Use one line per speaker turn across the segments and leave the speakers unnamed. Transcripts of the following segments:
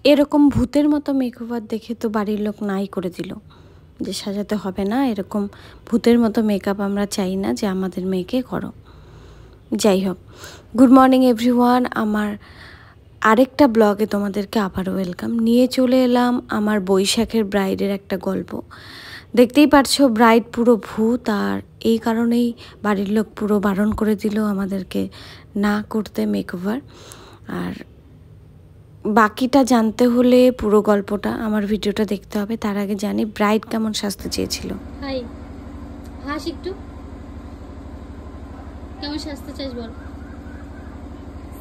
এরকম ভূতের মতো মেকওভার দেখে তো বাড়ির লোক নাই করে দিল, যে সাজাতে হবে না, এরকম ভূতের মতো মেকআপ আমরা চাই না যে আমাদের মেয়েকে করো। যাই হোক, গুড মর্নিং এভরিওয়ান। আমার আরেকটা ব্লগে তোমাদেরকে আবারও ওয়েলকাম। নিয়ে চলে এলাম আমার বৈশাখের ব্রাইডের একটা গল্প। দেখতেই পারছো ব্রাইড পুরো ভূত, আর এই কারণেই বাড়ির লোক পুরো বারণ করে দিল আমাদেরকে না করতে মেকওভার। আর বাকিটা জানতে হলে পুরো গল্পটা আমার ভিডিওটা দেখতে হবে। তার আগে জানি ব্রাইড কেমন সাজতে চেয়েছিল।
হাই, হাস একটু, কেমন সাজতে চাইছ বল?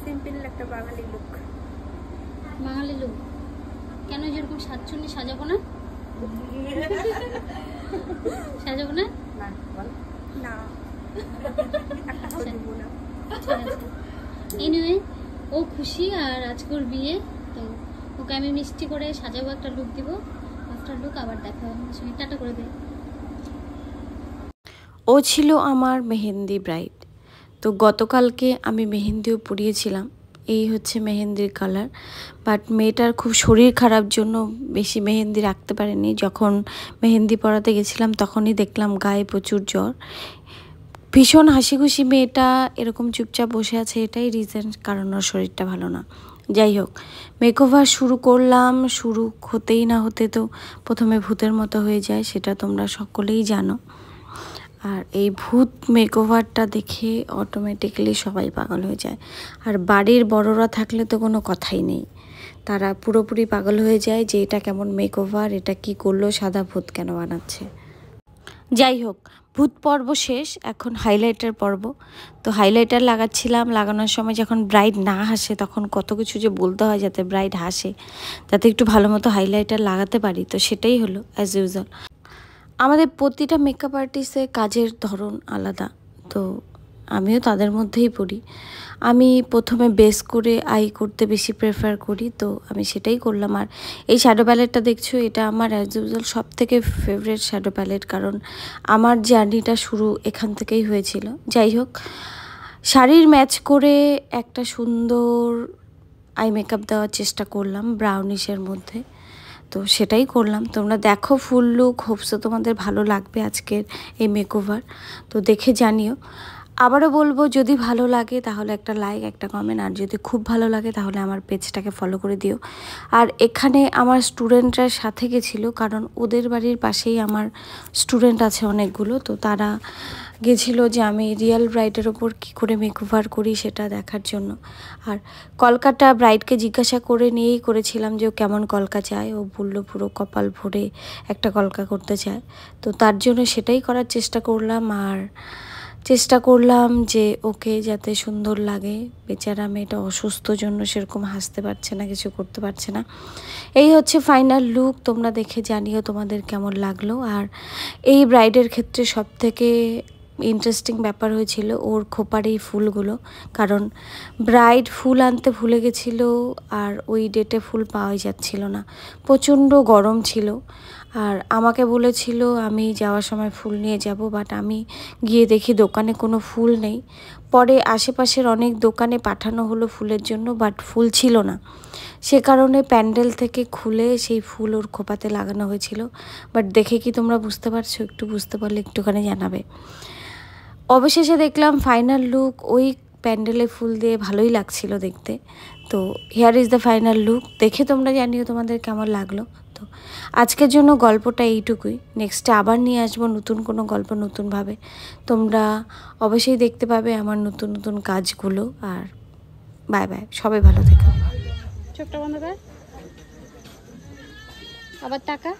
সিম্পল একটা বাঙালি লুক।
বাঙালি লুক কেন? যেরকম সাজছুনি সাজাবো না? সাজাবো না?
না,
এনিওয়ে, ও খুশি আর আজকে ওর বিয়ে, তো ওকে আমি মিষ্টি করে সাজাবো, একটা লুক দিব। আফটার লুক আবার দেখা হবে, সঙ্গে টাটা করে দে।
ও ছিল আমার মেহেন্দি ব্রাইড। তো গতকালকে আমি মেহেন্দিও পরিয়েছিলাম। এই হচ্ছে মেহেন্দির কালার, বাট মেয়েটার খুব শরীর খারাপ জন্য বেশি মেহেন্দি রাখতে পারেনি। যখন মেহেন্দি পরাতে গেছিলাম তখনই দেখলাম গায়ে প্রচুর জ্বর। ভীষণ হাসি খুশি মেয়েটা, এরকম চুপচাপ বসে আছে, এটাই রিজন, কারণ ওর শরীরটা ভালো না। যাই হোক, মেকওভার শুরু করলাম। শুরু হতেই না হতে তো প্রথমে ভূতের মতো হয়ে যায়, সেটা তোমরা সকলেই জানো। আর এই ভূত মেকওভারটা দেখে অটোমেটিক্যালি সবাই পাগল হয়ে যায়। আর বাড়ির বড়রা থাকলে তো কোনো কথাই নেই, তারা পুরোপুরি পাগল হয়ে যায় যে এটা কেমন মেকওভার, এটা কি করলো, সাদা ভূত কেন বানাচ্ছে। যাই হোক, ভূত পর্ব শেষ, এখন হাইলাইটার পর্ব। তো হাইলাইটার লাগাচ্ছিলাম। লাগানোর সময় যখন ব্রাইড না হাসে তখন কত কিছু যে বলতে হয় যাতে ব্রাইড হাসে, যাতে একটু ভালো মতো হাইলাইটার লাগাতে পারি। তো সেটাই হলো অ্যাজ ইউজুয়াল। আমাদের প্রতিটা মেকআপ আর্টিস্টের কাজের ধরন আলাদা, তো আমিও তাদের মধ্যেই পড়ি। আমি প্রথমে বেস করে আই করতে বেশি প্রেফার করি, তো আমি সেটাই করলাম। আর এই শ্যাডো প্যালেটটা দেখছো, এটা আমার অ্যাজ ইউজুয়াল সব থেকে ফেভারিট শ্যাডো প্যালেট, কারণ আমার জার্নিটা শুরু এখান থেকেই হয়েছিল। যাই হোক, শাড়ির ম্যাচ করে একটা সুন্দর আই মেকআপ দেওয়ার চেষ্টা করলাম ব্রাউনিশের মধ্যে, তো সেটাই করলাম। তোমরা দেখো ফুল লুক, হোপসো তোমাদের ভালো লাগবে আজকের এই মেকওভার। তো দেখে জানিও। আবারও বলবো, যদি ভালো লাগে তাহলে একটা লাইক, একটা কমেন্ট, আর যদি খুব ভালো লাগে তাহলে আমার পেজটাকে ফলো করে দিও। আর এখানে আমার স্টুডেন্টরা সাথে গেছিলো, কারণ ওদের বাড়ির পাশেই আমার স্টুডেন্ট আছে অনেকগুলো, তো তারা গেছিলো যে আমি রিয়েল ব্রাইডের ওপর কী করে মেকওভার করি সেটা দেখার জন্য। আর কলকাটা ব্রাইডকে জিজ্ঞাসা করে নিয়েই করেছিলাম যে ও কেমন কলকা চায়। ও বললো পুরো কপাল ভরে একটা কলকা করতে চায়, তো তার জন্য সেটাই করার চেষ্টা করলাম। আর চেষ্টা করলাম যে ওকে যাতে সুন্দর লাগে। বেচারা মেয়েটা অসুস্থ জন্য সেরকম হাসতে পারছে না, কিছু করতে পারছে না। এই হচ্ছে ফাইনাল লুক, তোমরা দেখে জানিও তোমাদের কেমন লাগলো। আর এই ব্রাইডের ক্ষেত্রে সবথেকে ইন্টারেস্টিং ব্যাপার হয়েছিল ওর খোপার এই ফুলগুলো, কারণ ব্রাইড ফুল আনতে ভুলে গেছিলো আর ওই ডেটে ফুল পাওয়াই যাচ্ছিল না, প্রচণ্ড গরম ছিল। আর আমাকে বলেছিল আমি যাওয়ার সময় ফুল নিয়ে যাব, বাট আমি গিয়ে দেখি দোকানে কোনো ফুল নেই। পরে আশেপাশের অনেক দোকানে পাঠানো হলো ফুলের জন্য, বাট ফুল ছিল না। সে কারণে প্যান্ডেল থেকে খুলে সেই ফুল ওর খোপাতে লাগানো হয়েছিল। বাট দেখে কি তোমরা বুঝতে পারছো? একটু বুঝতে পারলে একটুখানি জানাবে। অবশেষে দেখলাম ফাইনাল লুক, ওই প্যান্ডেলে ফুল দিয়ে ভালোই লাগছিল দেখতে। তো here is the final look, দেখে তোমরা জানিও তোমাদের কেমন লাগলো। তো আজকের জন্য গল্পটা এইটুকুই, নেক্সটে আবার নিয়ে আসবো নতুন কোনো গল্প নতুনভাবে। তোমরা অবশ্যই দেখতে পাবে আমার নতুন নতুন কাজগুলো। আর বাই বাই, সবাই ভালো থেকো।
চোখটা বন্ধ কর, আবার টাকা।